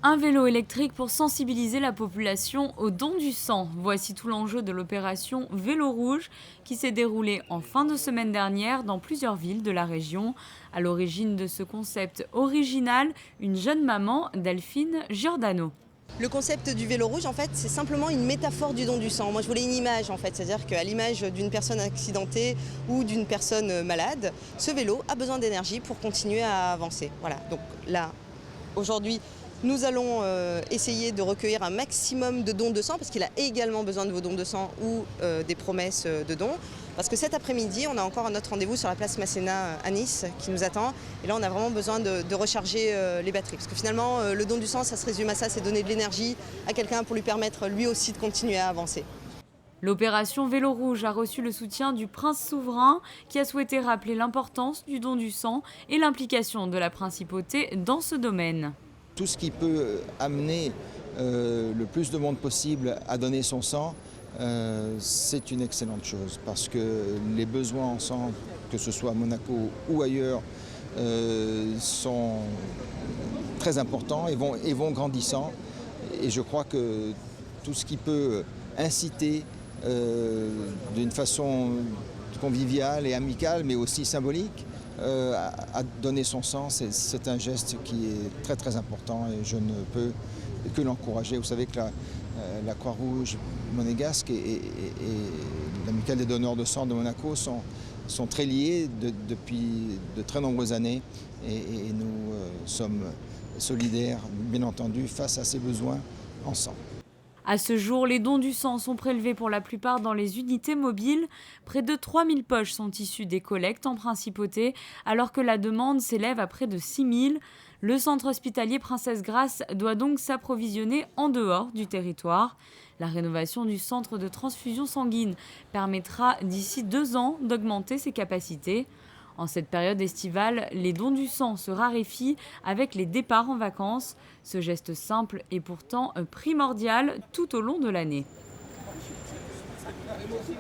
Un vélo électrique pour sensibiliser la population au don du sang. Voici tout l'enjeu de l'opération Vélo Rouge qui s'est déroulée en fin de semaine dernière dans plusieurs villes de la région. À l'origine de ce concept original, une jeune maman, Delphine Giordano. Le concept du vélo rouge, en fait, c'est simplement une métaphore du don du sang. Moi, je voulais une image, en fait, c'est-à-dire qu'à l'image d'une personne accidentée ou d'une personne malade, ce vélo a besoin d'énergie pour continuer à avancer. Voilà, donc là, aujourd'hui, nous allons essayer de recueillir un maximum de dons de sang, parce qu'il a également besoin de vos dons de sang ou des promesses de dons. Parce que cet après-midi, on a encore un autre rendez-vous sur la place Masséna à Nice qui nous attend. Et là, on a vraiment besoin de recharger les batteries. Parce que finalement, le don du sang, ça se résume à ça, c'est donner de l'énergie à quelqu'un pour lui permettre lui aussi de continuer à avancer. L'opération Vélo Rouge a reçu le soutien du prince souverain qui a souhaité rappeler l'importance du don du sang et l'implication de la principauté dans ce domaine. Tout ce qui peut amener le plus de monde possible à donner son sang, c'est une excellente chose parce que les besoins en sang, que ce soit à Monaco ou ailleurs, sont très importants et vont grandissant. Et je crois que tout ce qui peut inciter d'une façon conviviale et amicale, mais aussi symbolique, à donner son sang, c'est un geste qui est très très important et je ne peux que l'encourager. Vous savez que la Croix-Rouge monégasque et l'Amicale des donneurs de sang de Monaco sont très liés depuis de très nombreuses années et nous sommes solidaires, bien entendu, face à ces besoins en sang. À ce jour, les dons du sang sont prélevés pour la plupart dans les unités mobiles. Près de 3000 poches sont issues des collectes en principauté, alors que la demande s'élève à près de 6000. Le centre hospitalier Princesse Grace doit donc s'approvisionner en dehors du territoire. La rénovation du centre de transfusion sanguine permettra d'ici 2 ans d'augmenter ses capacités. En cette période estivale, les dons du sang se raréfient avec les départs en vacances. Ce geste simple est pourtant primordial tout au long de l'année.